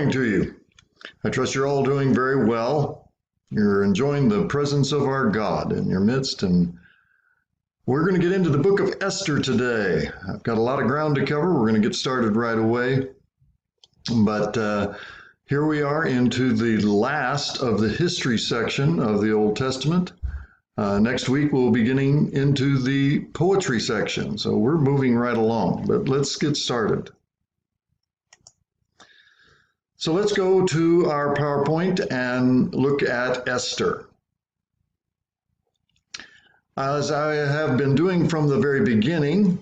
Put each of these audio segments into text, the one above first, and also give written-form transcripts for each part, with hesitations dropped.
morning to you. I trust you're all doing very well. You're enjoying the presence of our God in your midst, and we're going to get into the book of Esther today. I've got a lot of ground to cover. We're going to get started right away. But here we are into the last of the history section of the Old Testament. Next week, we'll be getting into the poetry section. So we're moving right along, but let's get started. So let's go to our PowerPoint and look at Esther. As I have been doing from the very beginning,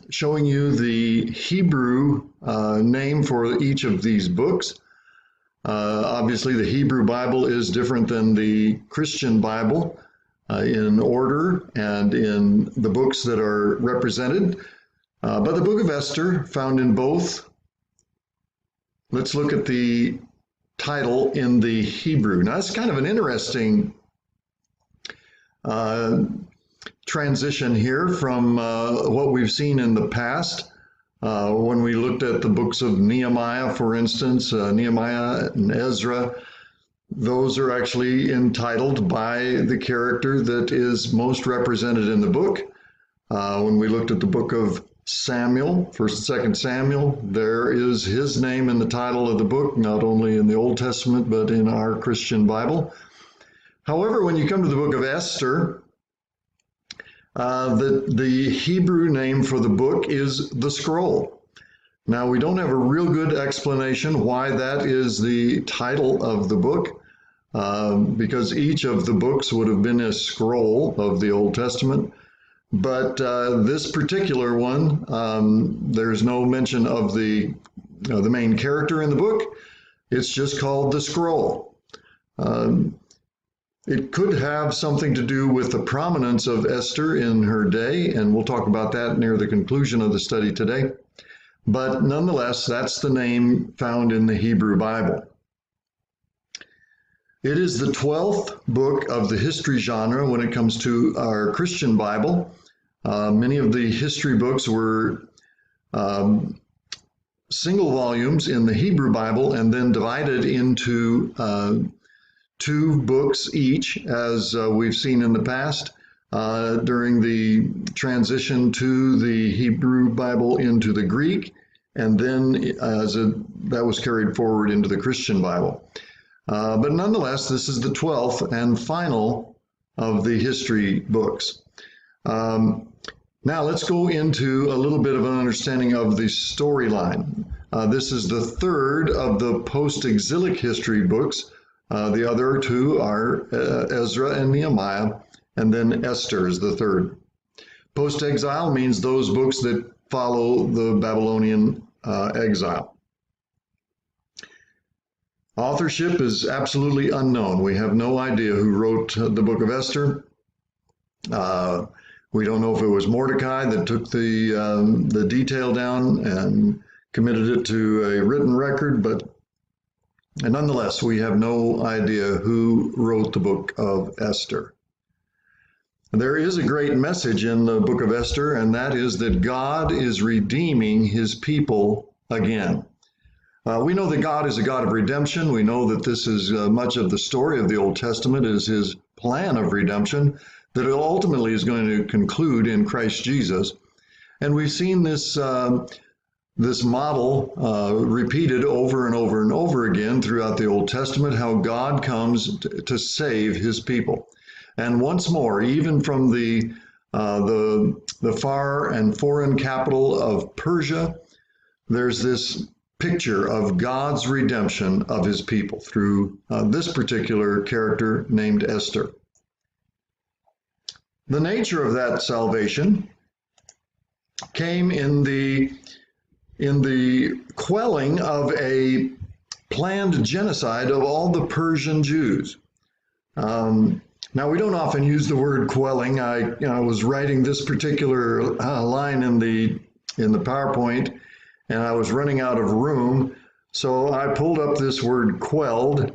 showing you the Hebrew name for each of these books. Obviously, the Hebrew Bible is different than the Christian Bible in order and in the books that are represented. But the book of Esther, found in both. Let's look at the title in the Hebrew. Now, it's kind of an interesting transition here from what we've seen in the past. When we looked at the books of Nehemiah, for instance, Nehemiah and Ezra, those are actually entitled by the character that is most represented in the book. When we looked at the book of Samuel, 1st and 2nd Samuel, there is his name in the title of the book, not only in the Old Testament, but in our Christian Bible. However, when you come to the book of Esther, the Hebrew name for the book is the scroll. Now, we don't have a real good explanation why that is the title of the book, because each of the books would have been a scroll of the Old Testament. But this particular one, there's no mention of the main character in the book. It's just called the scroll. It could have something to do with the prominence of Esther in her day, and we'll talk about that near the conclusion of the study today. But nonetheless, that's the name found in the Hebrew Bible. It is the 12th book of the history genre when it comes to our Christian Bible. Many of the history books were single volumes in the Hebrew Bible and then divided into 2 books each, as we've seen in the past during the transition to the Hebrew Bible into the Greek, and then that was carried forward into the Christian Bible. But nonetheless, this is the 12th and final of the history books. Now let's go into a little bit of an understanding of the storyline. This is the 3rd of the post-exilic history books. The other 2 are Ezra and Nehemiah, and then Esther is the 3rd. Post-exile means those books that follow the Babylonian exile. Authorship is absolutely unknown. We have no idea who wrote the book of Esther. We don't know if it was Mordecai that took the detail down and committed it to a written record, but nonetheless, we have no idea who wrote the book of Esther. There is a great message in the book of Esther, and that is that God is redeeming his people again. We know that God is a God of redemption. We know that this is much of the story of the Old Testament is his plan of redemption that ultimately is going to conclude in Christ Jesus. And we've seen this model repeated over and over and over again throughout the Old Testament, how God comes to save his people. And once more, even from the far and foreign capital of Persia, there's this picture of God's redemption of his people through this particular character named Esther. The nature of that salvation came in the quelling of a planned genocide of all the Persian Jews. Now, we don't often use the word quelling. I was writing this particular line in the PowerPoint, and I was running out of room, so I pulled up this word quelled.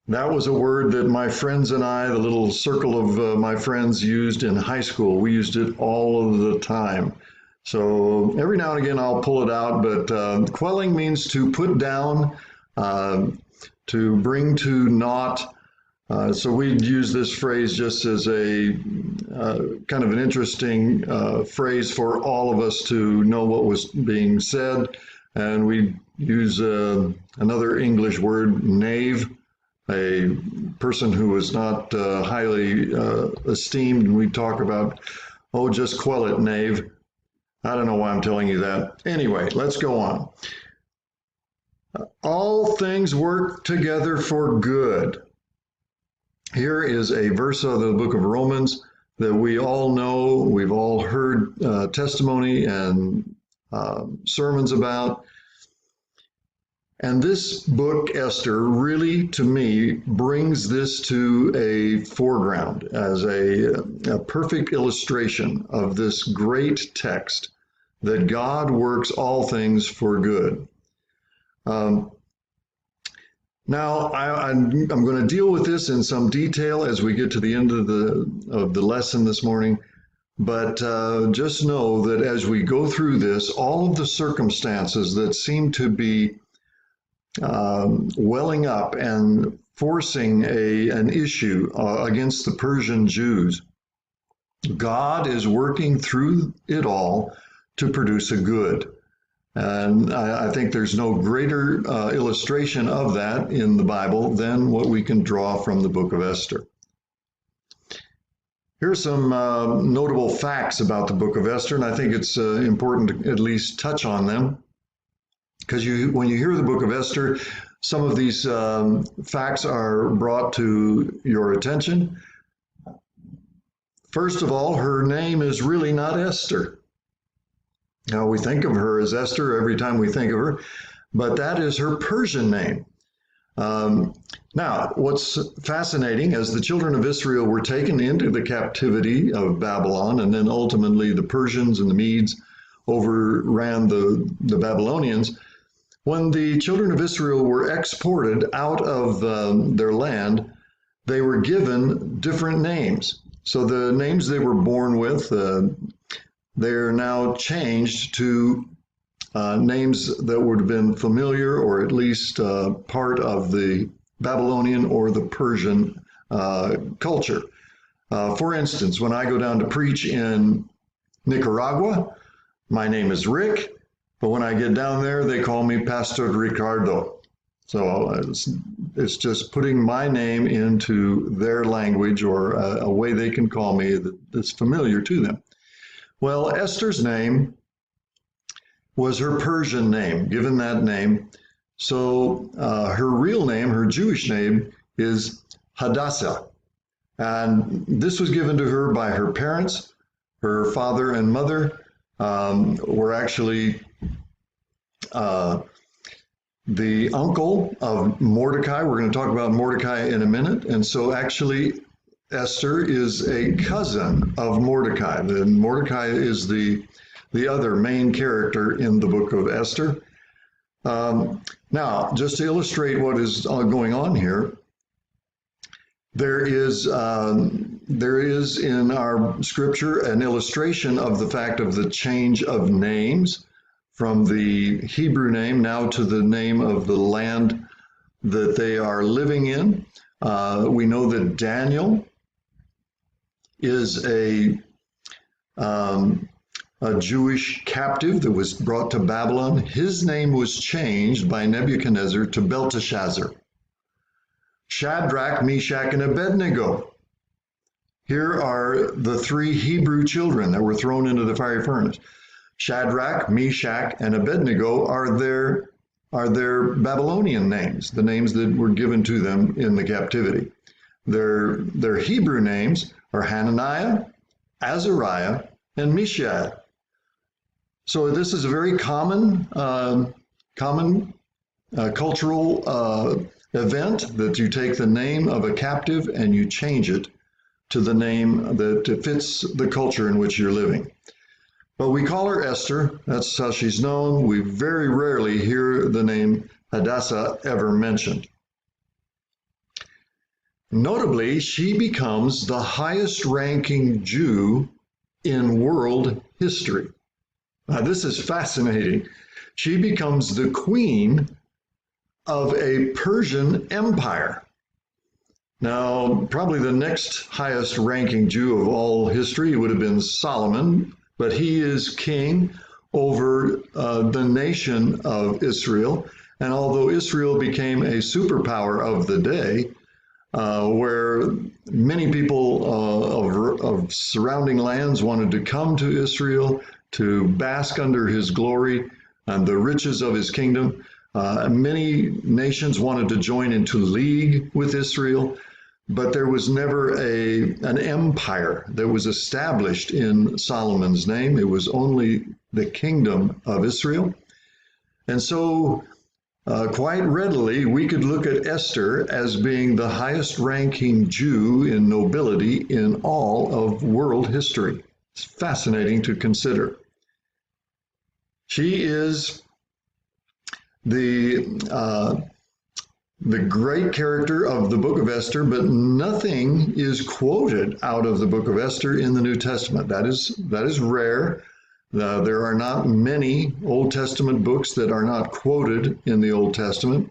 That was a word that my friends and I, the little circle of my friends, used in high school. We used it all of the time. So every now and again I'll pull it out, but quelling means to put down, to bring to naught. So we'd use this phrase just as a kind of an interesting phrase for all of us to know what was being said. And we use another English word, knave, a person who was not highly esteemed. And we talk about, oh, just quell it, knave. I don't know why I'm telling you that. Anyway, let's go on. All things work together for good. Here is a verse of the book of Romans that we all know, we've all heard testimony and sermons about. And this book, Esther, really, to me, brings this to a foreground as a perfect illustration of this great text that God works all things for good. Now, I'm going to deal with this in some detail as we get to the end of the lesson this morning, but just know that as we go through this, all of the circumstances that seem to be welling up and forcing an issue against the Persian Jews, God is working through it all to produce a good. And I think there's no greater illustration of that in the Bible than what we can draw from the book of Esther. Here's some notable facts about the book of Esther, and I think it's important to at least touch on them. Because when you hear the book of Esther, some of these facts are brought to your attention. First of all, her name is really not Esther. Now, we think of her as Esther every time we think of her, but that is her Persian name. Now, what's fascinating, as the children of Israel were taken into the captivity of Babylon, and then ultimately the Persians and the Medes overran the Babylonians, when the children of Israel were exported out of their land, they were given different names. So the names they were born with, they're now changed to names that would have been familiar or at least part of the Babylonian or the Persian culture. For instance, when I go down to preach in Nicaragua, my name is Rick, but when I get down there, they call me Pastor Ricardo. So it's just putting my name into their language or a way they can call me that's familiar to them. Well, Esther's name was her Persian name, given that name. So her real name, her Jewish name, is Hadassah. And this was given to her by her parents. Her father and mother were actually the uncle of Mordecai. We're going to talk about Mordecai in a minute. And so actually, Esther is a cousin of Mordecai. And Mordecai is the other main character in the book of Esther. Now, just to illustrate what is going on here, there is in our scripture an illustration of the fact of the change of names from the Hebrew name now to the name of the land that they are living in. We know that Daniel is a Jewish captive that was brought to Babylon. His name was changed by Nebuchadnezzar to Belteshazzar. Shadrach, Meshach, and Abednego. Here are the three Hebrew children that were thrown into the fiery furnace. Shadrach, Meshach, and Abednego are their Babylonian names, the names that were given to them in the captivity. Their Hebrew names are Hananiah, Azariah, and Mishael. So this is a very common cultural event, that you take the name of a captive and you change it to the name that fits the culture in which you're living. But we call her Esther. That's how she's known. We very rarely hear the name Hadassah ever mentioned. Notably, she becomes the highest ranking Jew in world history. This is fascinating. She becomes the queen of a Persian empire. Now, probably the next highest ranking Jew of all history would have been Solomon, but he is king over the nation of Israel. And although Israel became a superpower of the day, where many people of surrounding lands wanted to come to Israel to bask under his glory and the riches of his kingdom, many nations wanted to join into league with Israel, but there was never an empire that was established in Solomon's name. It was only the kingdom of Israel. And so quite readily, we could look at Esther as being the highest ranking Jew in nobility in all of world history. It's fascinating to consider. She is the great character of the book of Esther, but nothing is quoted out of the book of Esther in the New Testament. That is rare. There are not many Old Testament books that are not quoted in the Old Testament,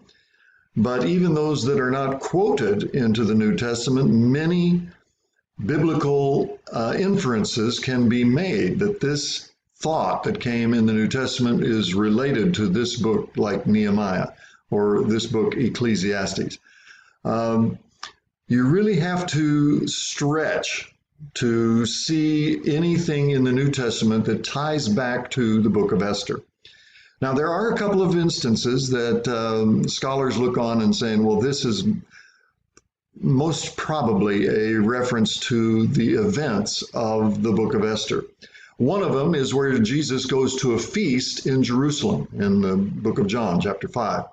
but even those that are not quoted into the New Testament, many biblical inferences can be made that this thought that came in the New Testament is related to this book, like Nehemiah, or this book, Ecclesiastes. You really have to stretch to see anything in the New Testament that ties back to the book of Esther. Now, there are a couple of instances that scholars look on and saying, well, this is most probably a reference to the events of the book of Esther. One of them is where Jesus goes to a feast in Jerusalem in the book of John, chapter 5.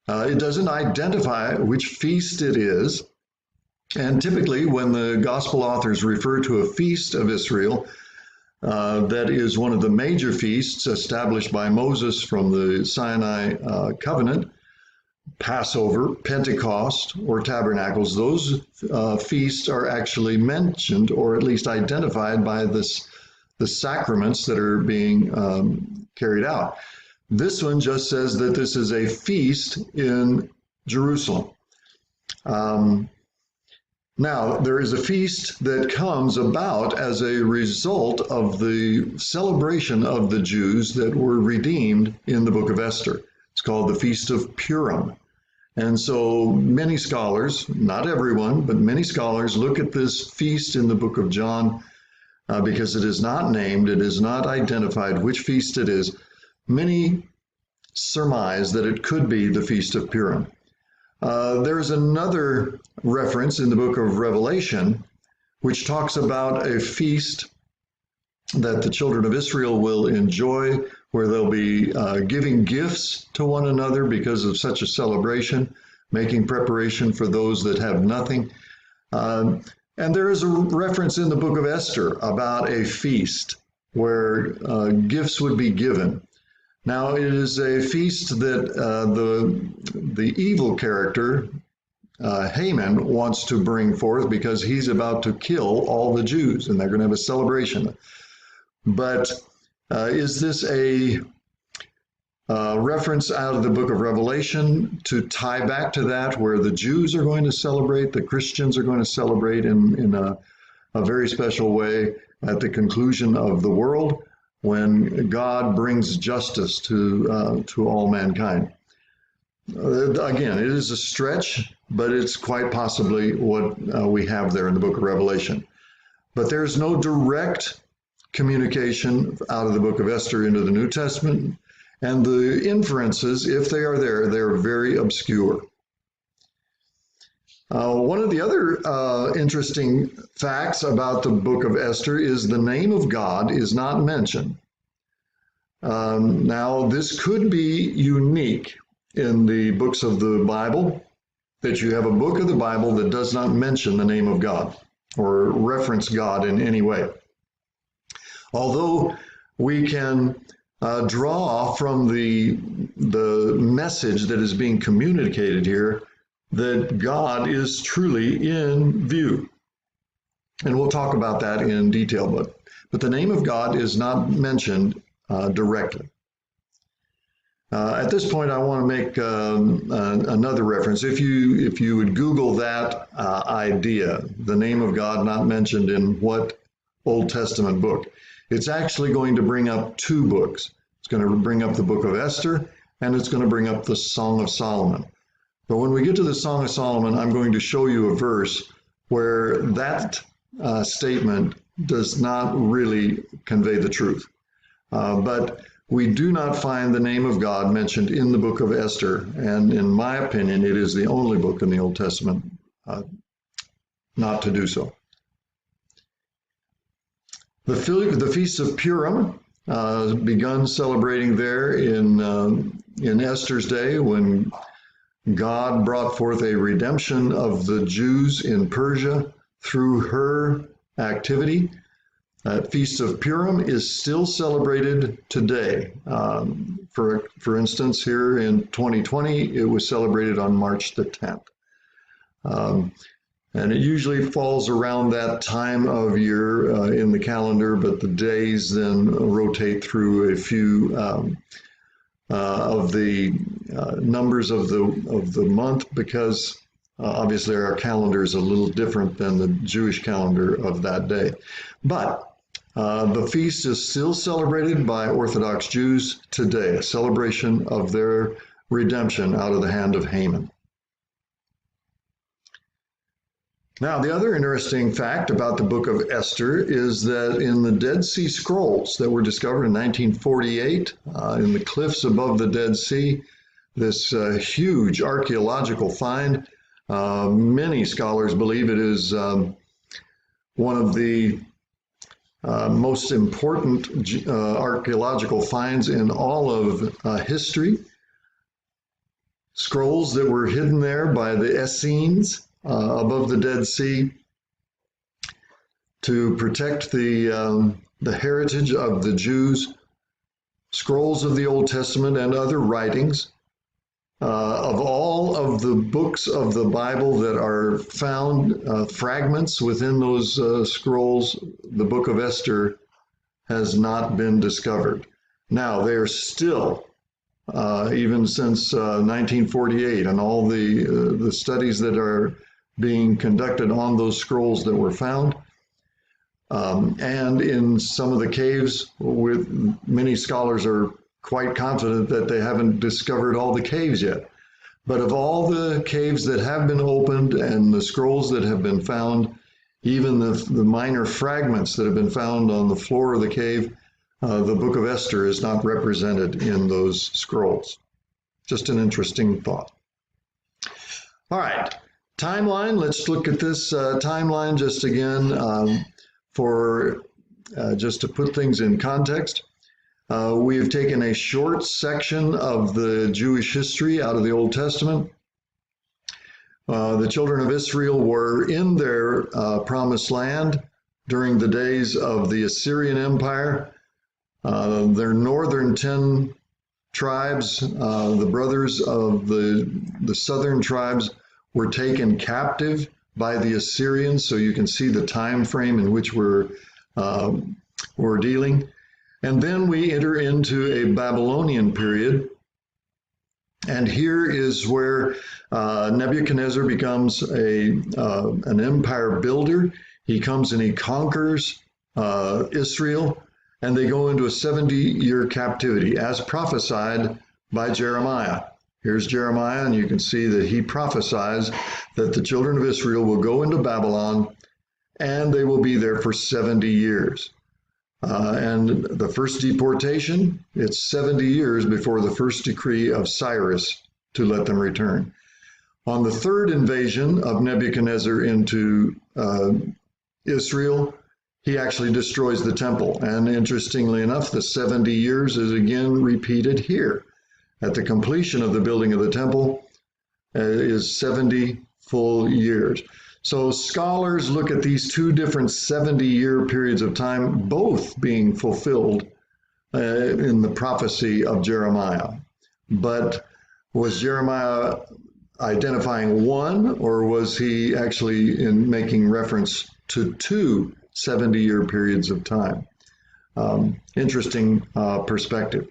It doesn't identify which feast it is. And typically, when the gospel authors refer to a feast of Israel, that is one of the major feasts established by Moses from the Sinai covenant, Passover, Pentecost, or Tabernacles, those feasts are actually mentioned or at least identified by the sacraments that are being carried out. This one just says that this is a feast in Jerusalem. Now, there is a feast that comes about as a result of the celebration of the Jews that were redeemed in the book of Esther. It's called the Feast of Purim. And so many scholars, not everyone, but many scholars look at this feast in the book of John because it is not named, it is not identified which feast it is. Many surmise that it could be the Feast of Purim. There's another reference in the book of Revelation which talks about a feast that the children of Israel will enjoy, where they'll be giving gifts to one another because of such a celebration, making preparation for those that have nothing. And there is a reference in the book of Esther about a feast where gifts would be given. Now, it is a feast that the evil character, Haman, wants to bring forth because he's about to kill all the Jews, and they're going to have a celebration. But is this a reference out of the book of Revelation to tie back to that, where the Jews are going to celebrate, the Christians are going to celebrate in a very special way at the conclusion of the world, when God brings justice to all mankind? Again, it is a stretch, but it's quite possibly what we have there in the book of Revelation. But there's no direct communication out of the book of Esther into the New Testament, and the inferences, if they are there, they're very obscure. One of the other interesting facts about the book of Esther is the name of God is not mentioned. Now, this could be unique in the books of the Bible, that you have a book of the Bible that does not mention the name of God or reference God in any way. Although we can draw from the message that is being communicated here that God is truly in view. And we'll talk about that in detail, but the name of God is not mentioned directly. At this point, I want to make another reference. If you would Google that idea, the name of God not mentioned in what Old Testament book, it's actually going to bring up two books. It's going to bring up the book of Esther, and it's going to bring up the Song of Solomon. But when we get to the Song of Solomon, I'm going to show you a verse where that statement does not really convey the truth. But we do not find the name of God mentioned in the book of Esther, and in my opinion, it is the only book in the Old Testament not to do so. The Feast of Purim begun celebrating there in Esther's day, when God brought forth a redemption of the Jews in Persia through her activity. Feast of Purim is still celebrated today. For instance, here in 2020, it was celebrated on March the 10th. And it usually falls around that time of year in the calendar, but the days then rotate through a few of the numbers of the month, because obviously our calendar is a little different than the Jewish calendar of that day. But the feast is still celebrated by Orthodox Jews today, a celebration of their redemption out of the hand of Haman. Now, the other interesting fact about the book of Esther is that in the Dead Sea Scrolls that were discovered in 1948 in the cliffs above the Dead Sea, this huge archaeological find, many scholars believe it is one of the most important archaeological finds in all of history. Scrolls that were hidden there by the Essenes above the Dead Sea to protect the heritage of the Jews. Scrolls of the Old Testament and other writings. Of all of the books of the Bible that are found, fragments within those scrolls, the book of Esther has not been discovered. Now, they are still, even since 1948, and all the studies that are being conducted on those scrolls that were found, and in some of the caves, with many scholars are quite confident that they haven't discovered all the caves yet. But of all the caves that have been opened and the scrolls that have been found, even the minor fragments that have been found on the floor of the cave, the book of Esther is not represented in those scrolls. Just an interesting thought. All right, timeline. Let's look at this timeline just again just to put things in context. We have taken a short section of the Jewish history out of the Old Testament. The children of Israel were in their promised land during the days of the Assyrian Empire. Their northern 10 tribes, the brothers of the southern tribes, were taken captive by the Assyrians. So you can see the time frame in which we're dealing. And then we enter into a Babylonian period. And here is where Nebuchadnezzar becomes an empire builder. He comes and he conquers Israel, and they go into a 70-year captivity, as prophesied by Jeremiah. Here's Jeremiah, and you can see that he prophesies that the children of Israel will go into Babylon, and they will be there for 70 years. And the first deportation, it's 70 years before the first decree of Cyrus to let them return. On the third invasion of Nebuchadnezzar into Israel, he actually destroys the temple. And interestingly enough, the 70 years is again repeated here. At the completion of the building of the temple is 70 full years. So scholars look at these two different 70-year periods of time, both being fulfilled in the prophecy of Jeremiah. But was Jeremiah identifying one, or was he actually making reference to two 70-year periods of time? interesting perspective.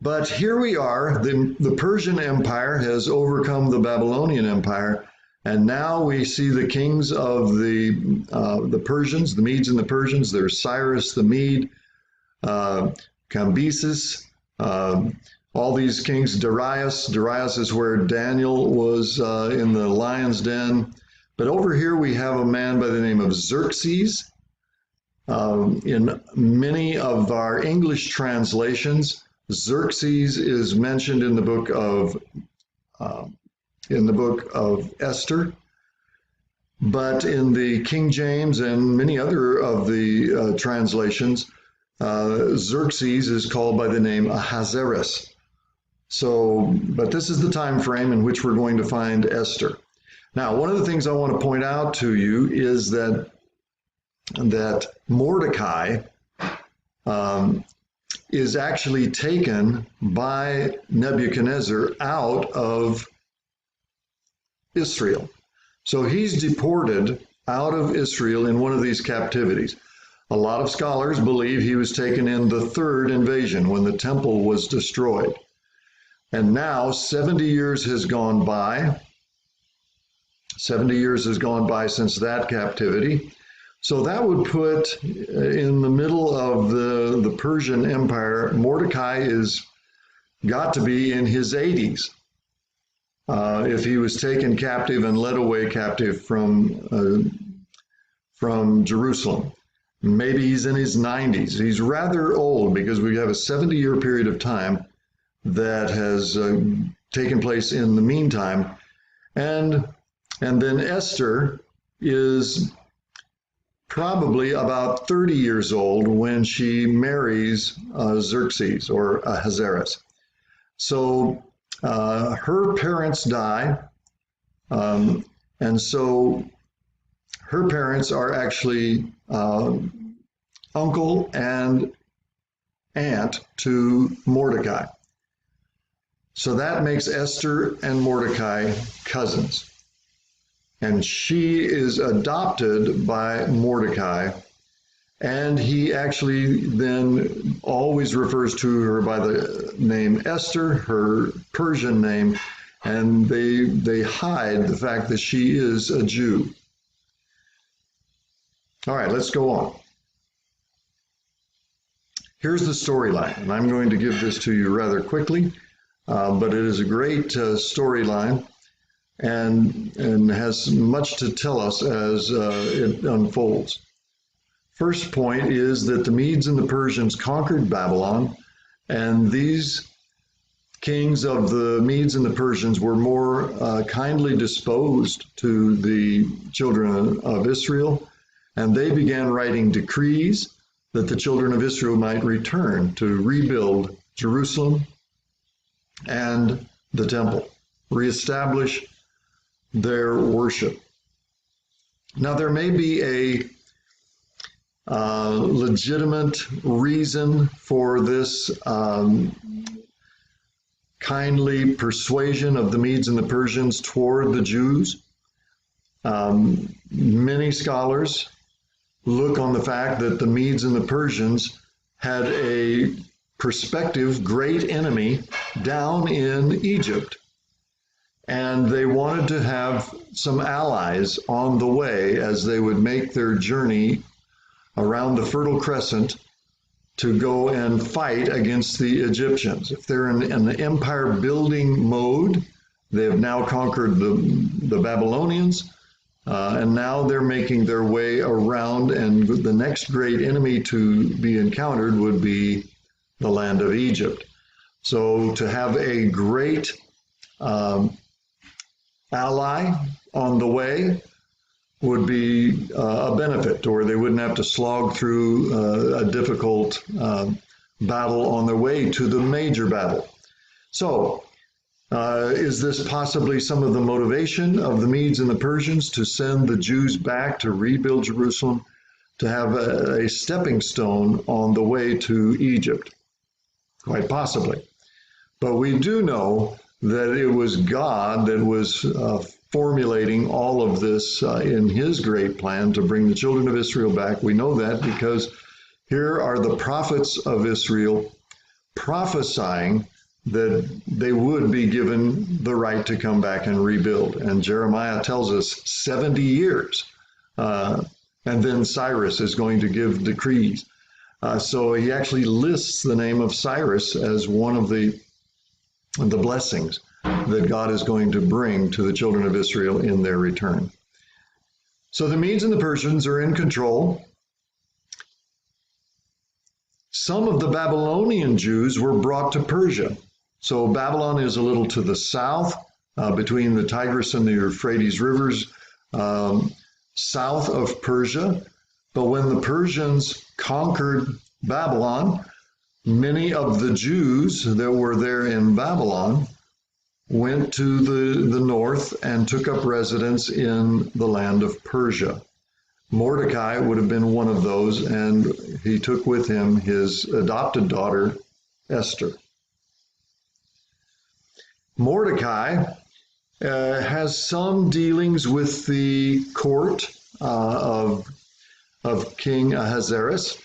But here we are, the Persian Empire has overcome the Babylonian Empire, and now we see the kings of the Persians, the Medes and the Persians. There's Cyrus the Mede, Cambyses, all these kings, Darius. Darius is where Daniel was in the lion's den. But over here we have a man by the name of Xerxes. In many of our English translations, Xerxes is mentioned in the book of Esther, but in the King James and many other of the translations, Xerxes is called by the name Ahasuerus. So, but this is the time frame in which we're going to find Esther. Now, one of the things I want to point out to you is that Mordecai is actually taken by Nebuchadnezzar out of Israel. So he's deported out of Israel in one of these captivities. A lot of scholars believe he was taken in the third invasion when the temple was destroyed. And now 70 years has gone by. 70 years has gone by since that captivity. So that would put in the middle of the Persian Empire, Mordecai is got to be in his 80s if he was taken captive and led away captive from Jerusalem. Maybe he's in his 90s. He's rather old because we have a 70-year period of time that has taken place in the meantime. And then Esther is probably about 30 years old when she marries Xerxes or Ahasuerus. So her parents die, and so her parents are actually uncle and aunt to Mordecai. So that makes Esther and Mordecai cousins. And she is adopted by Mordecai, and he actually then always refers to her by the name Esther, her Persian name, and they hide the fact that she is a Jew. All right, let's go on. Here's the storyline, and I'm going to give this to you rather quickly, but it is a great storyline. And has much to tell us as it unfolds. First point is that the Medes and the Persians conquered Babylon, and these kings of the Medes and the Persians were more kindly disposed to the children of Israel, and they began writing decrees that the children of Israel might return to rebuild Jerusalem and the temple, reestablish their worship. Now, there may be a legitimate reason for this kindly persuasion of the Medes and the Persians toward the Jews. Many scholars look on the fact that the Medes and the Persians had a prospective great enemy down in Egypt. And they wanted to have some allies on the way as they would make their journey around the Fertile Crescent to go and fight against the Egyptians. If they're in an empire building mode, they have now conquered the Babylonians, and now they're making their way around, and the next great enemy to be encountered would be the land of Egypt. So to have a great ally on the way would be a benefit, or they wouldn't have to slog through a difficult battle on their way to the major battle. So is this possibly some of the motivation of the Medes and the Persians to send the Jews back to rebuild Jerusalem, to have a stepping stone on the way to Egypt? Quite possibly. But we do know that it was God that was formulating all of this in his great plan to bring the children of Israel back. We know that because Here are the prophets of Israel prophesying that they would be given the right to come back and rebuild. And Jeremiah tells us 70 years. And then Cyrus is going to give decrees. So he actually lists the name of Cyrus as one of the blessings that God is going to bring to the children of Israel in their return. So the Medes and the Persians are in control. Some of the Babylonian Jews were brought to Persia. So Babylon is a little to the south, between the Tigris and the Euphrates rivers, south of Persia. But when the Persians conquered Babylon, many of the Jews that were there in Babylon went to the north and took up residence in the land of Persia. Mordecai would have been one of those, and he took with him his adopted daughter, Esther. Mordecai has some dealings with the court of King Ahasuerus.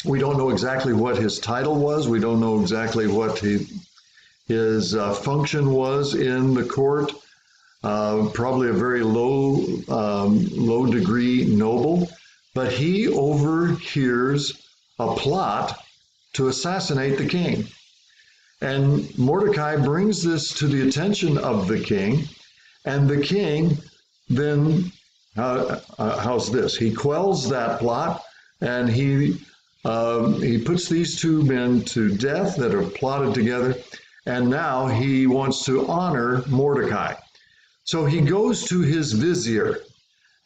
We don't know exactly what his title was. We don't know exactly what his function was in the court. Probably a very low degree noble, but he overhears a plot to assassinate the king. And Mordecai brings this to the attention of the king, and the king then, how's this? He quells that plot, and he puts these two men to death that are plotted together, and now he wants to honor Mordecai. So he goes to his vizier.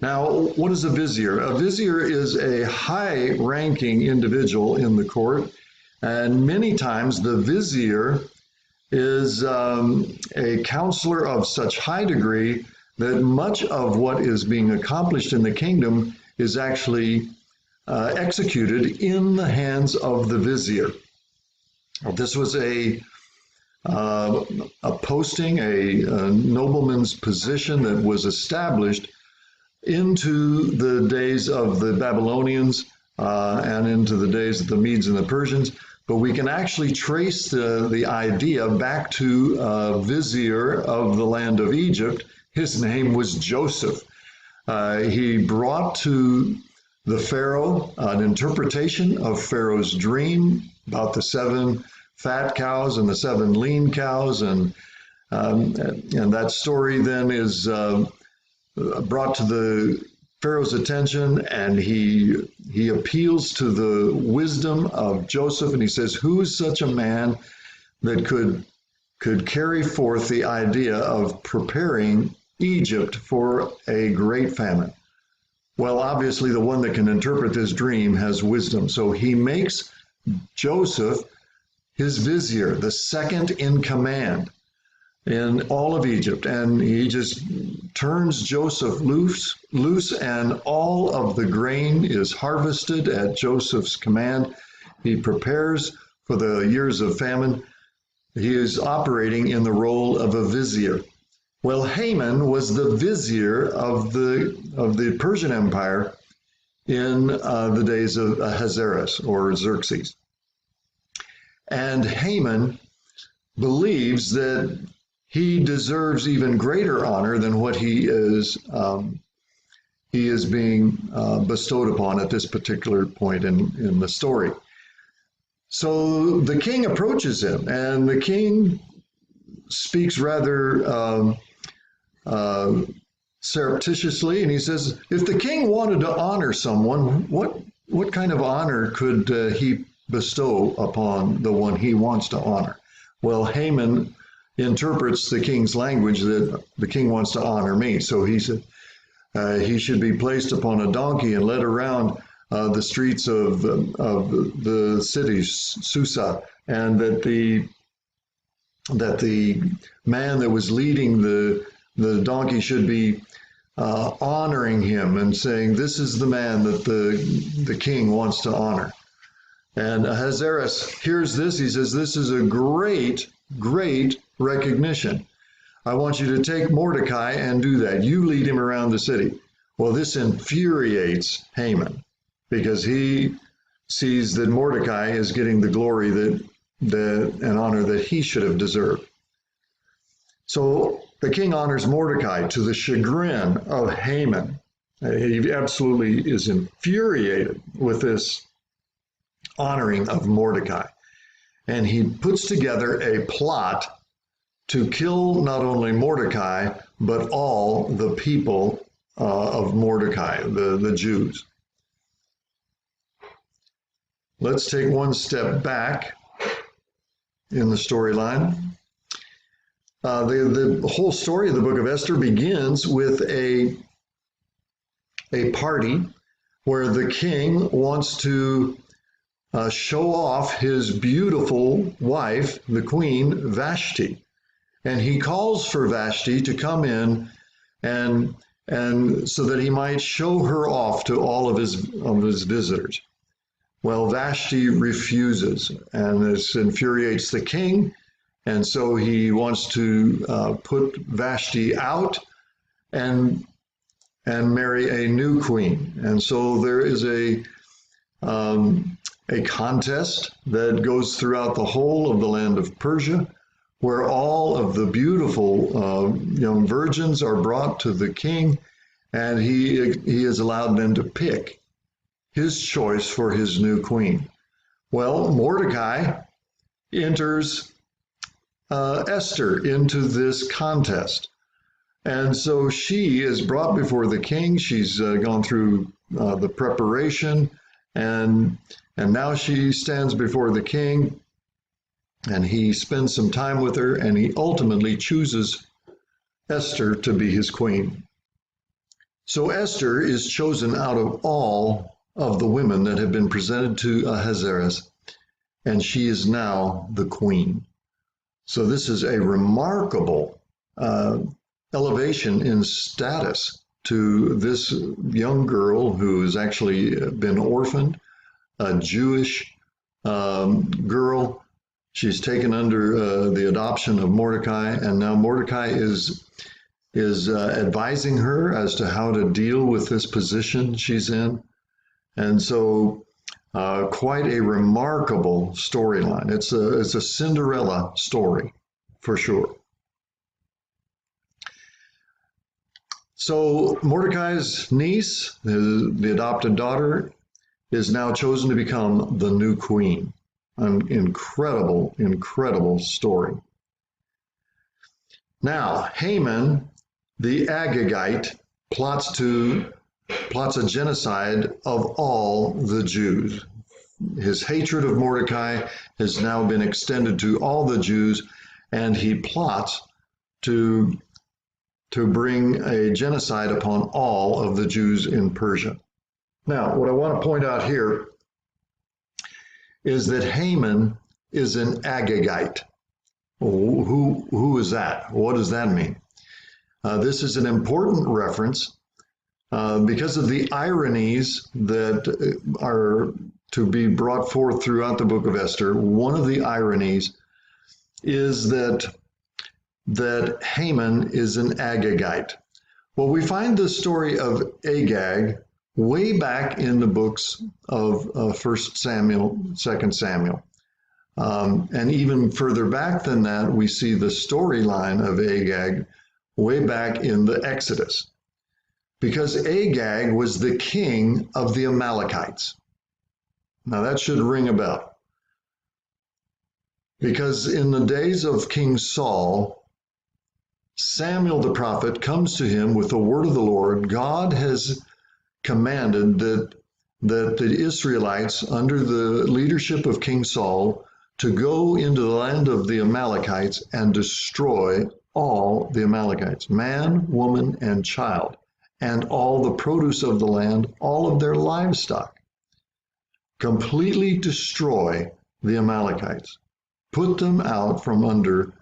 Now, what is a vizier? A vizier is a high-ranking individual in the court, and many times the vizier is a counselor of such high degree that much of what is being accomplished in the kingdom is actually executed in the hands of the vizier. This was a posting, a nobleman's position that was established into the days of the Babylonians and into the days of the Medes and the Persians. But we can actually trace the idea back to a vizier of the land of Egypt. His name was Joseph. He brought to the Pharaoh an interpretation of Pharaoh's dream about the 7 fat cows and the 7 lean cows, and that story then is brought to the Pharaoh's attention, and he appeals to the wisdom of Joseph, and he says, "Who is such a man that could carry forth the idea of preparing Egypt for a great famine?" Well, obviously, the one that can interpret this dream has wisdom, so he makes Joseph his vizier, the second in command in all of Egypt. And he just turns Joseph loose, and all of the grain is harvested at Joseph's command. He prepares for the years of famine. He is operating in the role of a vizier. Well, Haman was the vizier of the Persian Empire in the days of Ahasuerus or Xerxes. And Haman believes that he deserves even greater honor than what he is being bestowed upon at this particular point in the story. So the king approaches him, and the king speaks rather surreptitiously, and he says, if the king wanted to honor someone, what kind of honor could he bestow upon the one he wants to honor? Well, Haman interprets the king's language that the king wants to honor me. So he said he should be placed upon a donkey and led around the streets of the city, Susa, and that the man that was leading the donkey should be honoring him and saying, this is the man that the king wants to honor. And Ahasuerus hears this. He says, this is a great, great recognition. I want you to take Mordecai and do that. You lead him around the city. Well, this infuriates Haman because he sees that Mordecai is getting the glory and honor that he should have deserved. So the king honors Mordecai to the chagrin of Haman. He absolutely is infuriated with this honoring of Mordecai. And he puts together a plot to kill not only Mordecai, but all the people of Mordecai, the Jews. Let's take one step back in the storyline. The whole story of the book of Esther begins with a party where the king wants to show off his beautiful wife, the queen Vashti. And he calls for Vashti to come in and so that he might show her off to all of his visitors. Well, Vashti refuses, and this infuriates the king, and so he wants to put Vashti out and marry a new queen. And so there is a contest that goes throughout the whole of the land of Persia, where all of the beautiful young virgins are brought to the king, and he has allowed them to pick his choice for his new queen. Well, Mordecai enters Esther into this contest. And so she is brought before the king. She's gone through the preparation, and now she stands before the king, and he spends some time with her, and he ultimately chooses Esther to be his queen. So Esther is chosen out of all of the women that have been presented to Ahasuerus, and she is now the queen. So this is a remarkable elevation in status to this young girl who has actually been orphaned, a Jewish girl. She's taken under the adoption of Mordecai, and now Mordecai is advising her as to how to deal with this position she's in. And so quite a remarkable storyline. It's a Cinderella story for sure. So Mordecai's niece, the adopted daughter, is now chosen to become the new queen. An incredible, incredible story. Now, Haman, the Agagite, plots a genocide of all the Jews. His hatred of Mordecai has now been extended to all the Jews, and he plots to bring a genocide upon all of the Jews in Persia. Now, what I want to point out here is that Haman is an Agagite. Who is that? What does that mean? This is an important reference because of the ironies that are to be brought forth throughout the book of Esther. One of the ironies is that Haman is an Agagite. Well, we find the story of Agag way back in the books of 1 Samuel, 2 Samuel. And even further back than that, we see the storyline of Agag way back in the Exodus. Because Agag was the king of the Amalekites. Now that should ring a bell. Because in the days of King Saul, Samuel the prophet comes to him with the word of the Lord. God has commanded that the Israelites, under the leadership of King Saul, to go into the land of the Amalekites and destroy all the Amalekites, man, woman, and child, and all the produce of the land, all of their livestock. Completely destroy the Amalekites. Put them out from under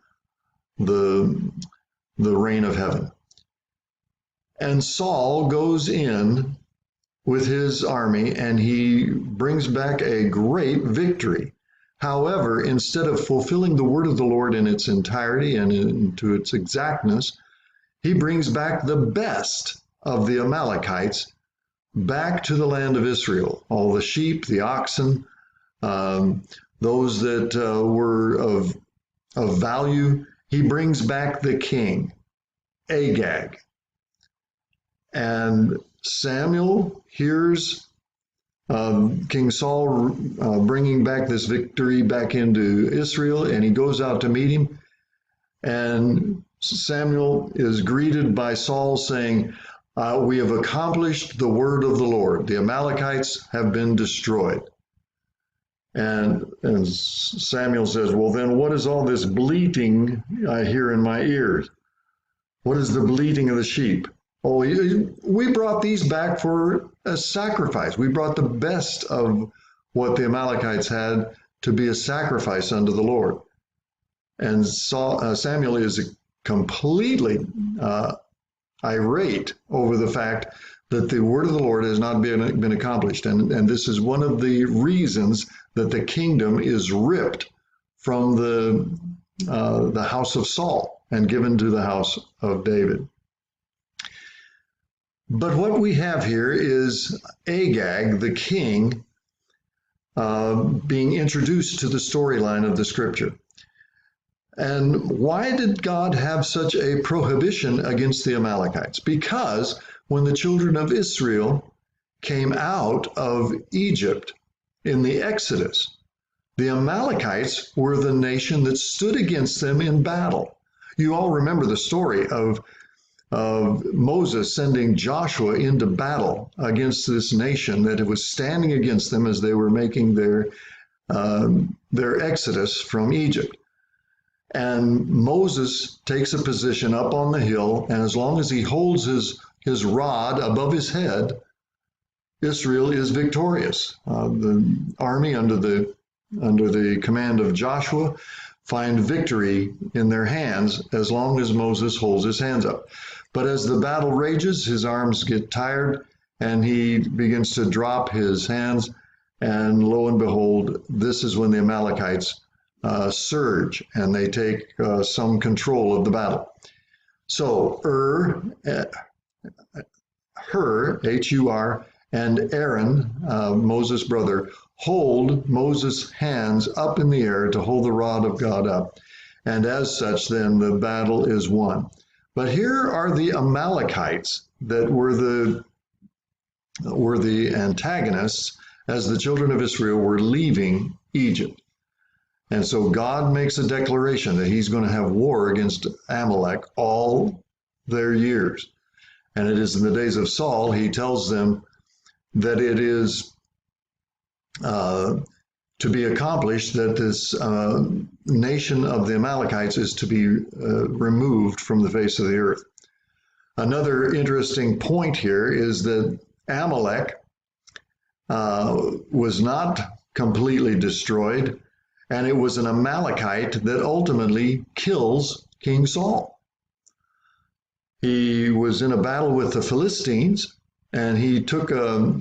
the reign of heaven. And Saul goes in with his army and he brings back a great victory. However, instead of fulfilling the word of the Lord in its entirety and into its exactness, he brings back the best of the Amalekites, back to the land of Israel, all the sheep, the oxen, those that were of value. He brings back the king, Agag. And Samuel hears King Saul bringing back this victory back into Israel, and he goes out to meet him. And Samuel is greeted by Saul saying, we have accomplished the word of the Lord. The Amalekites have been destroyed. And Samuel says, well, then what is all this bleating I hear in my ears? What is the bleating of the sheep? Oh, we brought these back for a sacrifice. We brought the best of what the Amalekites had to be a sacrifice unto the Lord. And Samuel is completely irate over the fact that the word of the Lord has not been accomplished. And this is one of the reasons that the kingdom is ripped from the house of Saul and given to the house of David. But what we have here is Agag, the king, being introduced to the storyline of the scripture. And why did God have such a prohibition against the Amalekites? Because when the children of Israel came out of Egypt in the Exodus, the Amalekites were the nation that stood against them in battle. You all remember the story of Moses sending Joshua into battle against this nation that was standing against them as they were making their exodus from Egypt. And Moses takes a position up on the hill, and as long as he holds his rod above his head, Israel is victorious. The army under the command of Joshua find victory in their hands as long as Moses holds his hands up. But as the battle rages, his arms get tired and he begins to drop his hands. And lo and behold, this is when the Amalekites surge and they take some control of the battle. So Hur, H-U-R, and Aaron, Moses' brother, hold Moses' hands up in the air to hold the rod of God up. And as such, then the battle is won. But here are the Amalekites that were the antagonists as the children of Israel were leaving Egypt. And so God makes a declaration that he's going to have war against Amalek all their years. And it is in the days of Saul, he tells them that it is to be accomplished that this nation of the Amalekites is to be removed from the face of the earth. Another interesting point here is that Amalek was not completely destroyed, and it was an Amalekite that ultimately kills King Saul. He was in a battle with the Philistines, and he took a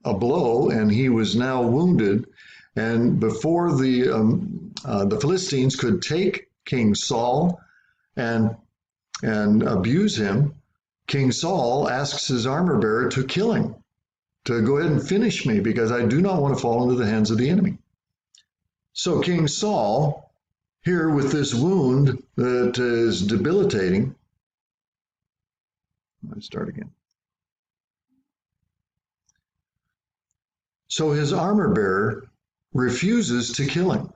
blow, and he was now wounded. And before the Philistines could take King Saul and abuse him, King Saul asks his armor bearer to kill him, to go ahead and finish me, because I do not want to fall into the hands of the enemy. So King Saul, here with this wound that is debilitating, let's start again. So his armor bearer refuses to kill him.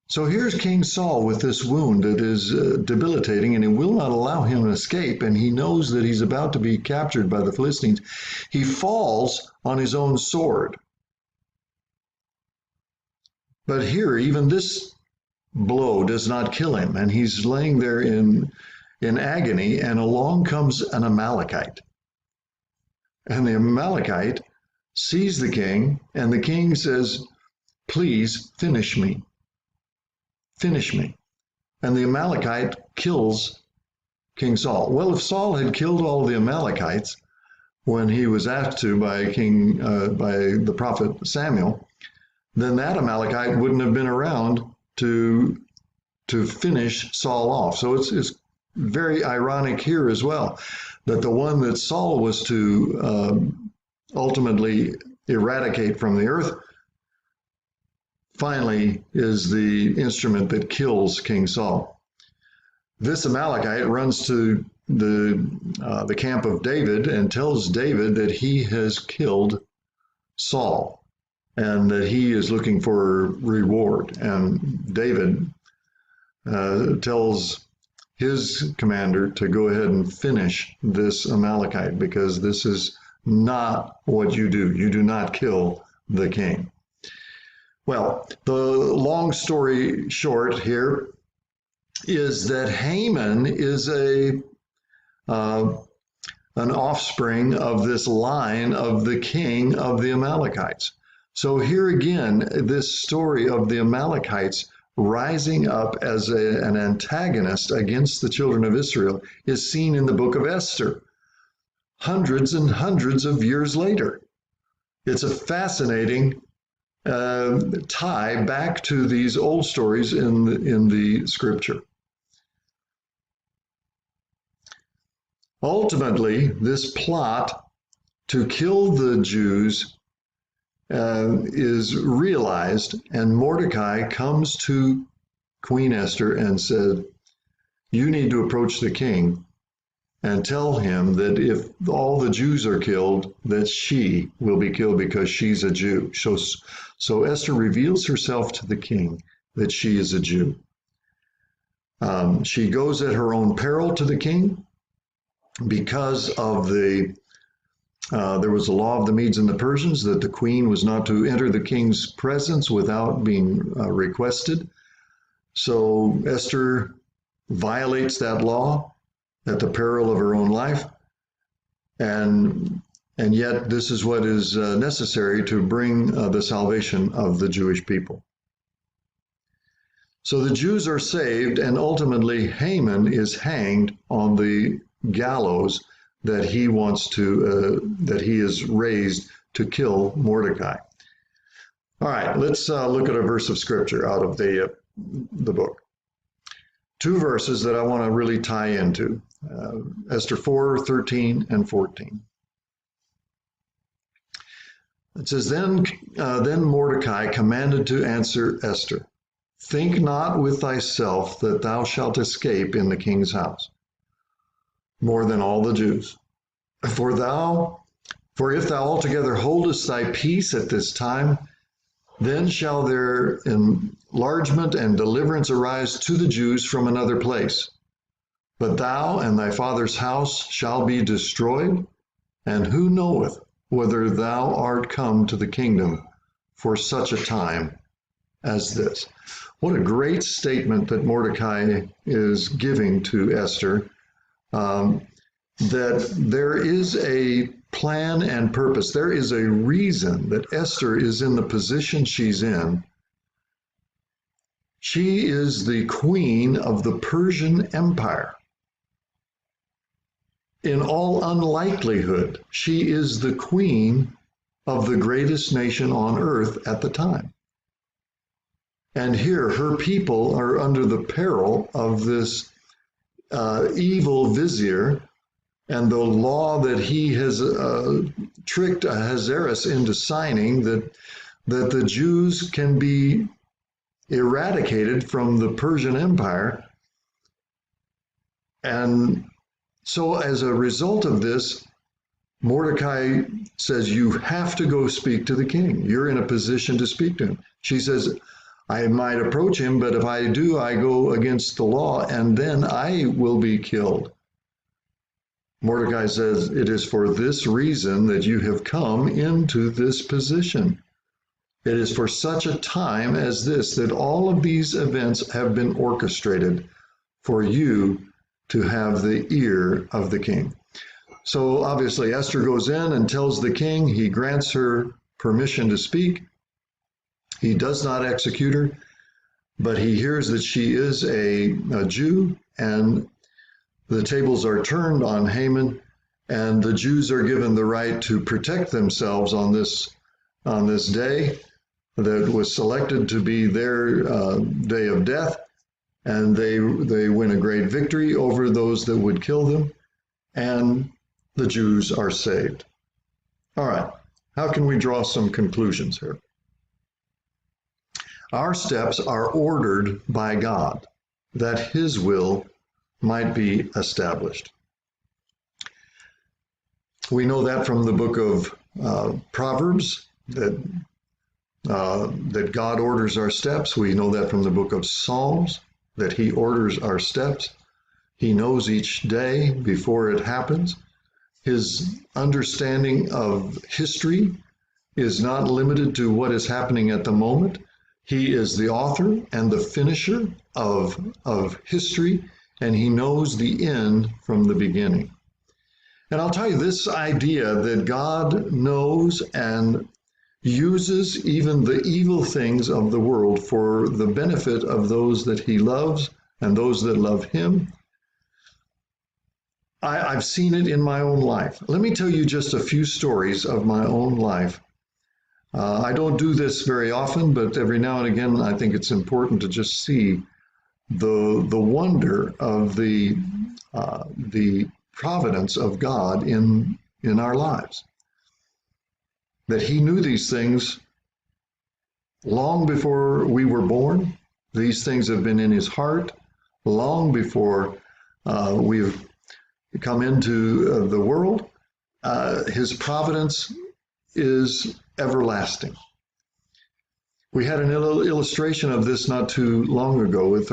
So here's King Saul with this wound that is debilitating, and he will not allow him to escape, and he knows that he's about to be captured by the Philistines. He falls on his own sword. But here, even this blow does not kill him, and he's laying there in agony, and along comes an Amalekite. And the Amalekite sees the king, and the king says, "Please finish me. Finish me." And the Amalekite kills King Saul. Well, if Saul had killed all the Amalekites when he was asked to by the prophet Samuel, then that Amalekite wouldn't have been around to finish Saul off. So it's very ironic here as well. that the one that Saul was to ultimately eradicate from the earth finally is the instrument that kills King Saul. This Amalekite runs to the camp of David and tells David that he has killed Saul and that he is looking for reward. And David tells his commander to go ahead and finish this Amalekite, because this is not what you do. You do not kill the king. Well, the long story short here is that Haman is an offspring of this line of the king of the Amalekites. So here again, this story of the Amalekites rising up as an antagonist against the children of Israel is seen in the book of Esther, hundreds and hundreds of years later. It's a fascinating tie back to these old stories in the scripture. Ultimately, this plot to kill the Jews is realized, and Mordecai comes to Queen Esther and said, you need to approach the king and tell him that if all the Jews are killed, that she will be killed because she's a Jew. So Esther reveals herself to the king that she is a Jew. She goes at her own peril to the king because of there was a law of the Medes and the Persians that the queen was not to enter the king's presence without being requested. So Esther violates that law at the peril of her own life. And yet this is what is necessary to bring the salvation of the Jewish people. So the Jews are saved, and ultimately Haman is hanged on the gallows that he wants to, that he is raised to kill Mordecai. All right, let's look at a verse of scripture out of the book. Two verses that I want to really tie into, Esther 4:13 and 14. It says, then Mordecai commanded to answer Esther, think not with thyself that thou shalt escape in the king's house more than all the Jews. For if thou altogether holdest thy peace at this time, then shall there enlargement and deliverance arise to the Jews from another place. But thou and thy father's house shall be destroyed, and who knoweth whether thou art come to the kingdom for such a time as this. What a great statement that Mordecai is giving to Esther. That there is a plan and purpose. There is a reason that Esther is in the position she's in. She is the queen of the Persian Empire. In all unlikelihood, she is the queen of the greatest nation on earth at the time. And here, her people are under the peril of this evil vizier, and the law that he has tricked Ahasuerus into signing, that the Jews can be eradicated from the Persian Empire. And so as a result of this, Mordecai says, you have to go speak to the king. You're in a position to speak to him. She says, I might approach him, but if I do, I go against the law, and then I will be killed. Mordecai says, it is for this reason that you have come into this position. It is for such a time as this that all of these events have been orchestrated for you to have the ear of the king. So obviously Esther goes in and tells the king. He grants her permission to speak. He does not execute her, but he hears that she is a Jew, and the tables are turned on Haman, and the Jews are given the right to protect themselves on this day that was selected to be their day of death, and they win a great victory over those that would kill them. and the Jews are saved. All right, how can we draw some conclusions here? Our steps are ordered by God, that his will might be established. We know that from the book of Proverbs, that God orders our steps. We know that from the book of Psalms, that he orders our steps. He knows each day before it happens. His understanding of history is not limited to what is happening at the moment. He is the author and the finisher of history, and he knows the end from the beginning. And I'll tell you, this idea that God knows and uses even the evil things of the world for the benefit of those that he loves and those that love him, I've seen it in my own life. Let me tell you just a few stories of my own life. I don't do this very often, but every now and again, I think it's important to just see the wonder of the providence of God in our lives. That he knew these things long before we were born. These things have been in his heart long before we've come into the world. His providence is everlasting. We had an illustration of this not too long ago with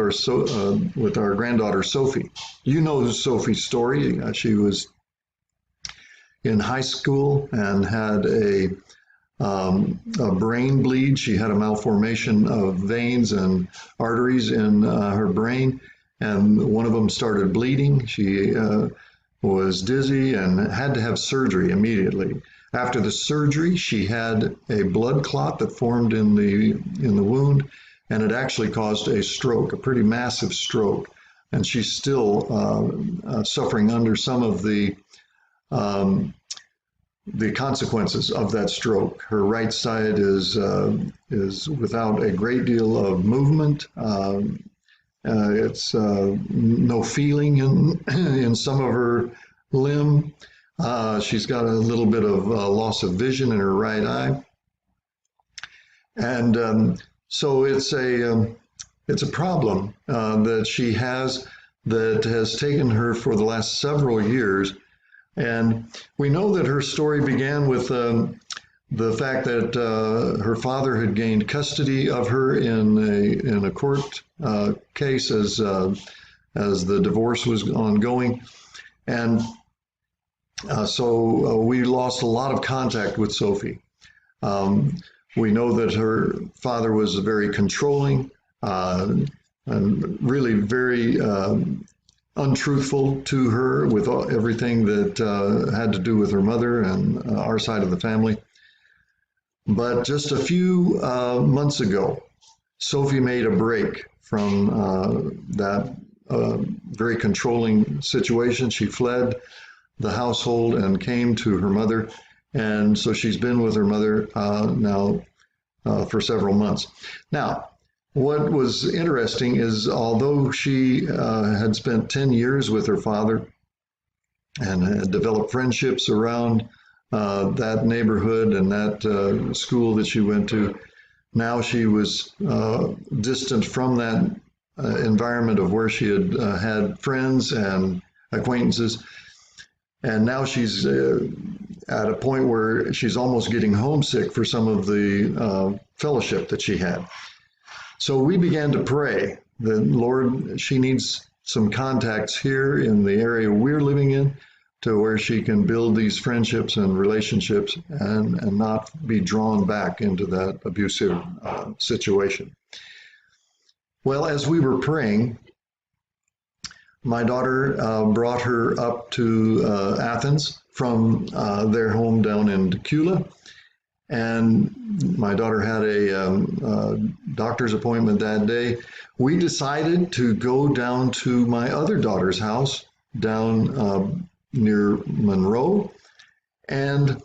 our granddaughter Sophie. You know Sophie's story. She was in high school and had a brain bleed. She had a malformation of veins and arteries in her brain, and one of them started bleeding. She was dizzy and had to have surgery immediately. After the surgery, she had a blood clot that formed in the wound, and it actually caused a stroke, a pretty massive stroke. And she's still suffering under some of the consequences of that stroke. Her right side is without a great deal of movement. It's no feeling in some of her limb. She's got a little bit of loss of vision in her right eye, and so it's a problem that she has that has taken her for the last several years. And we know that her story began with the fact that her father had gained custody of her in a court case as the divorce was ongoing, and so we lost a lot of contact with Sophie. We know that her father was very controlling and really very untruthful to her with everything that had to do with her mother and our side of the family. But just a few months ago, Sophie made a break from that very controlling situation. She fled the household and came to her mother. And so she's been with her mother now for several months. Now, what was interesting is although she had spent 10 years with her father and had developed friendships around that neighborhood and that school that she went to, now she was distant from that environment of where she had had friends and acquaintances. And now she's at a point where she's almost getting homesick for some of the fellowship that she had. So we began to pray that, Lord, she needs some contacts here in the area we're living in to where she can build these friendships and relationships and not be drawn back into that abusive situation. Well, as we were praying, my daughter brought her up to Athens from their home down in Decula. And my daughter had a doctor's appointment that day. We decided to go down to my other daughter's house down near Monroe and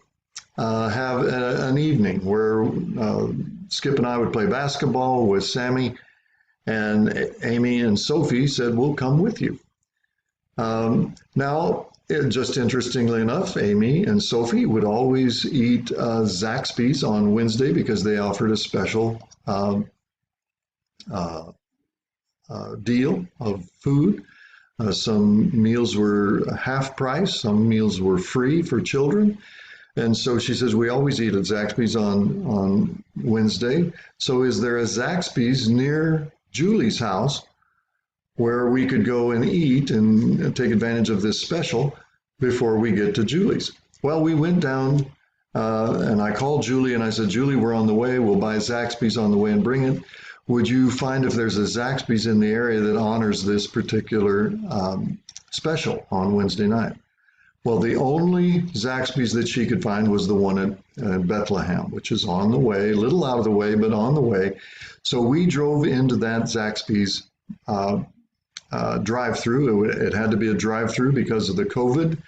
have an evening where Skip and I would play basketball with Sammy, and Amy and Sophie said, we'll come with you. Now, just interestingly enough, Amy and Sophie would always eat Zaxby's on Wednesday because they offered a special uh, deal of food. Some meals were half price, some meals were free for children. And so she says, we always eat at Zaxby's on Wednesday. So is there a Zaxby's near Julie's house where we could go and eat and take advantage of this special before we get to Julie's? Well, we went down and I called Julie and I said, Julie, we're on the way. We'll buy Zaxby's on the way and bring it. Would you find if there's a Zaxby's in the area that honors this particular special on Wednesday night? Well, the only Zaxby's that she could find was the one at Bethlehem, which is on the way, a little out of the way, but on the way. So we drove into that Zaxby's drive-through. It had to be a drive-through because of the COVID.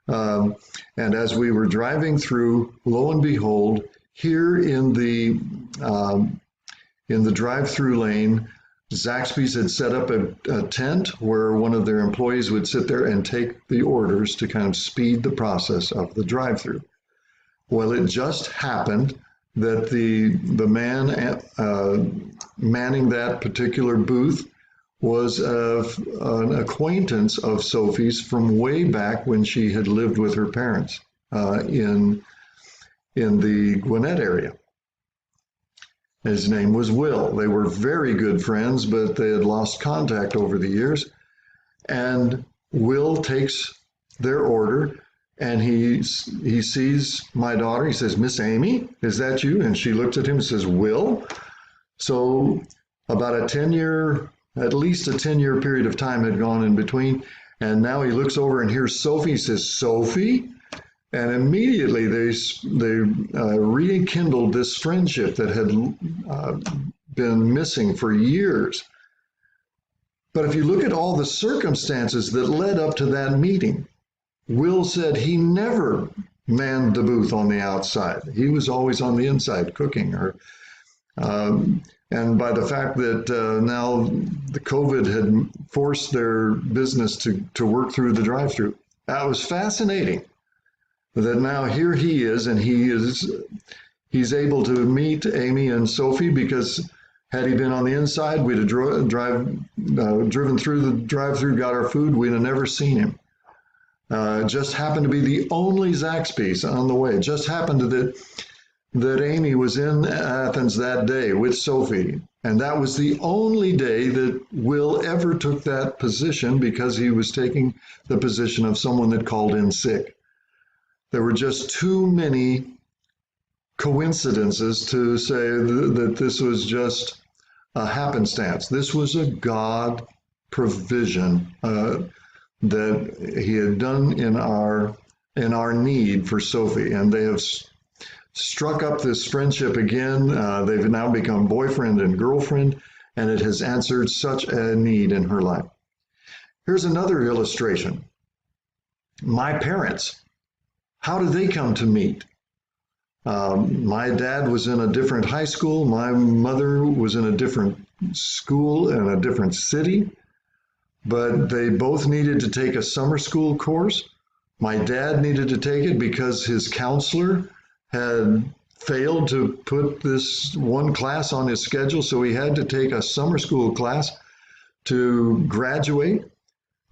And as we were driving through, lo and behold, here in the drive-through lane, Zaxby's had set up a tent where one of their employees would sit there and take the orders to kind of speed the process of the drive-through. Well, it just happened that the man manning that particular booth was an acquaintance of Sophie's from way back when she had lived with her parents in the Gwinnett area. His name was Will. They were very good friends, but they had lost contact over the years. And Will takes their order and he sees my daughter. He says, Miss Amy, is that you? And she looks at him and says, Will. So about at least a 10-year period of time had gone in between. And now he looks over and hears Sophie. He says, Sophie? And immediately they rekindled this friendship that had been missing for years. But if you look at all the circumstances that led up to that meeting, Will said he never manned the booth on the outside. He was always on the inside cooking. And by the fact that now the COVID had forced their business to work through the drive-through, that was fascinating. That now here he is, and he's able to meet Amy and Sophie, because had he been on the inside, we'd have driven through the drive-through, got our food, we'd have never seen him. Just happened to be the only Zaxby's on the way. Just happened that Amy was in Athens that day with Sophie, and that was the only day that Will ever took that position, because he was taking the position of someone that called in sick. There were just too many coincidences to say that this was just a happenstance. This was a God provision that he had done in our need for Sophie. And they have struck up this friendship again. They've now become boyfriend and girlfriend, and it has answered such a need in her life. Here's another illustration. My parents. How did they come to meet? My dad was in a different high school. My mother was in a different school in a different city, but they both needed to take a summer school course. My dad needed to take it because his counselor had failed to put this one class on his schedule, so he had to take a summer school class to graduate.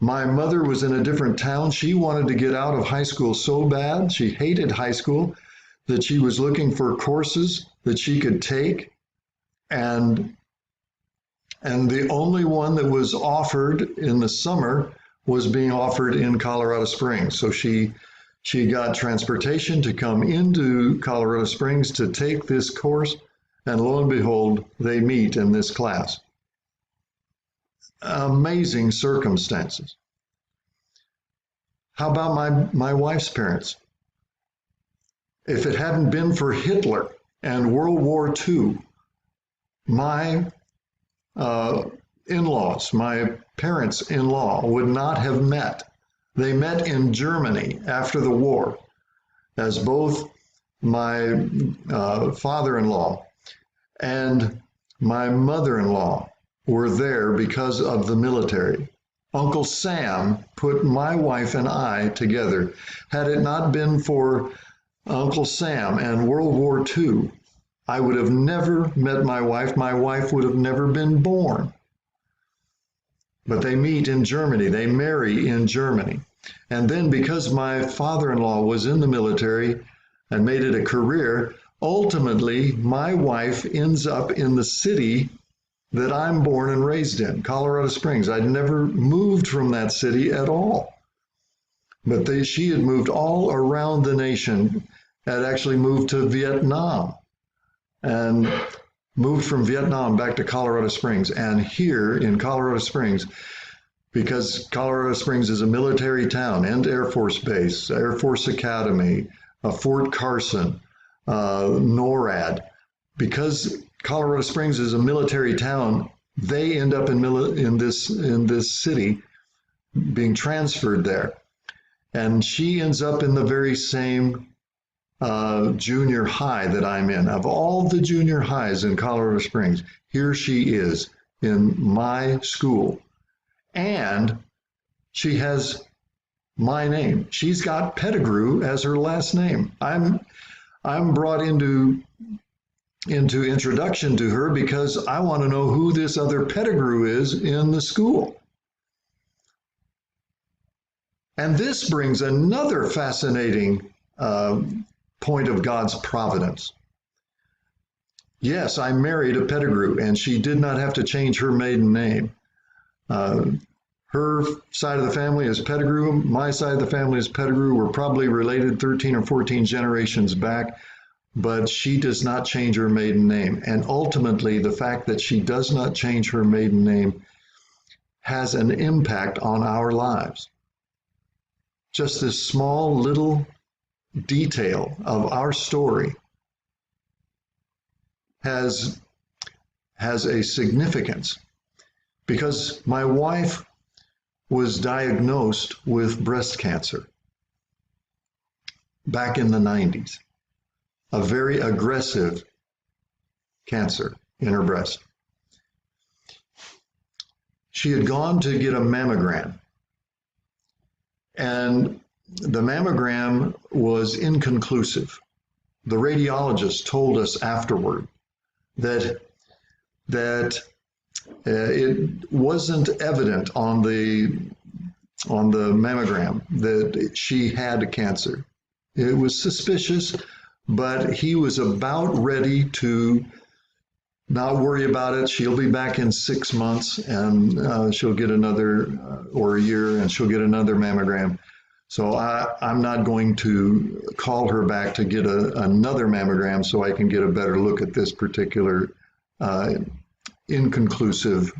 My mother was in a different town. She wanted to get out of high school so bad. She hated high school, that she was looking for courses that she could take. And the only one that was offered in the summer was being offered in Colorado Springs. So she got transportation to come into Colorado Springs to take this course. And lo and behold, they meet in this class. Amazing circumstances. How about my wife's parents? If it hadn't been for Hitler and World War II, my in-laws, my parents-in-law would not have met. They met in Germany after the war, as both my father-in-law and my mother-in-law were there because of the military. Uncle Sam put my wife and I together. Had it not been for Uncle Sam and World War II, I would have never met my wife. My wife would have never been born. But they meet in Germany. They marry in Germany. And then because my father-in-law was in the military and made it a career, ultimately my wife ends up in the city that I'm born and raised in, Colorado Springs. I'd never moved from that city at all. But she had moved all around the nation, had actually moved to Vietnam and moved from Vietnam back to Colorado Springs. And here in Colorado Springs, because Colorado Springs is a military town and Air Force Base, Air Force Academy, Fort Carson, NORAD, because Colorado Springs is a military town, they end up in this city being transferred there. And she ends up in the very same junior high that I'm in. Of all the junior highs in Colorado Springs, here she is in my school. And she has my name. She's got Pettigrew as her last name. I'm brought into introduction to her because I want to know who this other Pettigrew is in the school. And this brings another fascinating point of God's providence. Yes, I married a Pettigrew, and she did not have to change her maiden name. Her side of the family is Pettigrew. My side of the family is Pettigrew. We're probably related 13 or 14 generations back, but she does not change her maiden name. And ultimately, the fact that she does not change her maiden name has an impact on our lives. Just this small little detail of our story has a significance, because my wife was diagnosed with breast cancer back in the 90s, a very aggressive cancer in her breast. She had gone to get a mammogram, and the mammogram was inconclusive. The radiologist told us afterward that it wasn't evident on the mammogram that she had cancer. It was suspicious, but he was about ready to not worry about it. She'll be back in 6 months, and she'll get another, or a year, and she'll get another mammogram. So I'm not going to call her back to get another mammogram so I can get a better look at this particular inconclusive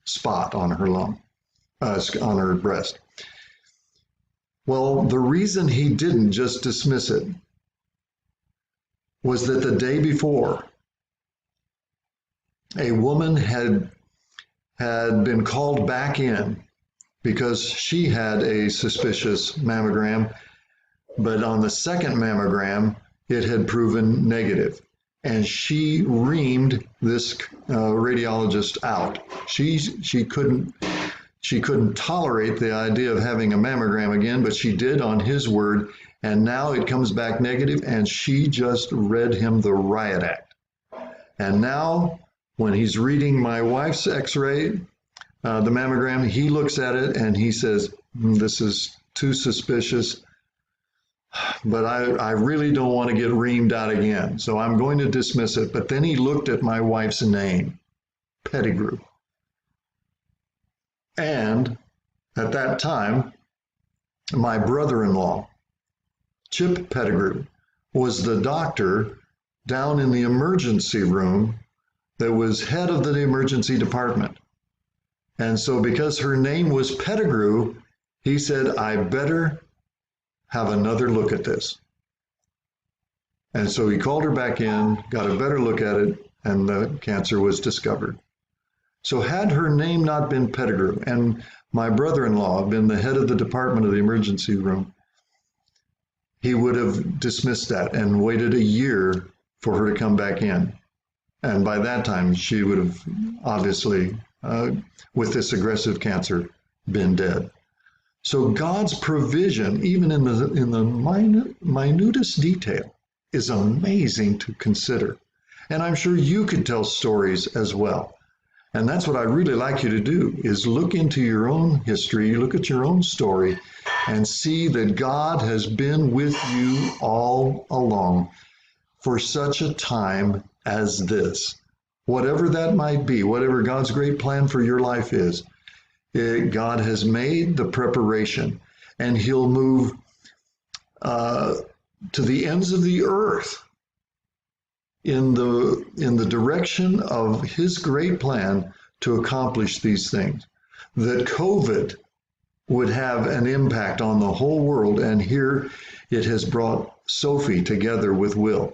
spot on her lung, on her breast. Well, the reason he didn't just dismiss it was that the day before, a woman had been called back in because she had a suspicious mammogram, but on the second mammogram, it had proven negative. And she reamed this radiologist out. She couldn't tolerate the idea of having a mammogram again, but she did on his word, and now it comes back negative, and she just read him the riot act. And now, when he's reading my wife's x-ray, the mammogram, he looks at it and he says, this is too suspicious, but I really don't want to get reamed out again, so I'm going to dismiss it. But then he looked at my wife's name, Pettigrew. And at that time, my brother-in-law, Chip Pettigrew, was the doctor down in the emergency room that was head of the emergency department. And so because her name was Pettigrew, he said, I better have another look at this. And so he called her back in, got a better look at it, and the cancer was discovered. So had her name not been Pettigrew and my brother-in-law been the head of the department of the emergency room, he would have dismissed that and waited a year for her to come back in. And by that time, she would have obviously, with this aggressive cancer, been dead. So God's provision, even in the minutest detail, is amazing to consider. And I'm sure you could tell stories as well. And that's what I really like you to do, is look into your own history, look at your own story, and see that God has been with you all along for such a time as this. Whatever that might be, whatever God's great plan for your life is, God has made the preparation, and He'll move to the ends of the earth in the direction of His great plan to accomplish these things. That COVID would have an impact on the whole world, and here it has brought Sophie together with Will.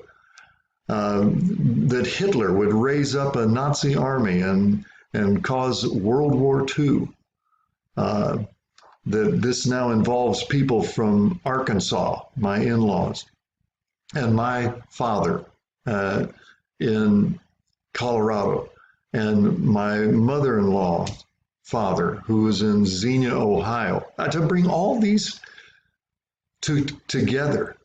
That Hitler would raise up a Nazi army and cause World War II. That this now involves people from Arkansas, my in-laws, and my father in Colorado, and my mother-in-law father, who was in Xenia, Ohio. To bring all these together.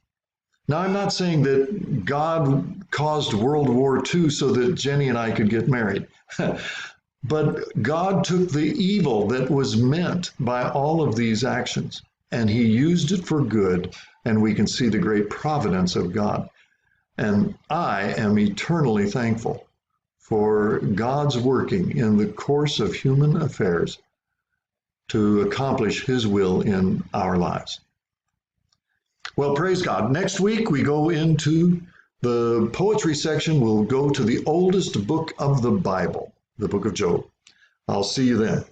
Now, I'm not saying that God caused World War II so that Jenny and I could get married. But God took the evil that was meant by all of these actions, and He used it for good, and we can see the great providence of God. And I am eternally thankful for God's working in the course of human affairs to accomplish His will in our lives. Well, praise God. Next week we go into the poetry section. We'll go to the oldest book of the Bible, the book of Job. I'll see you then.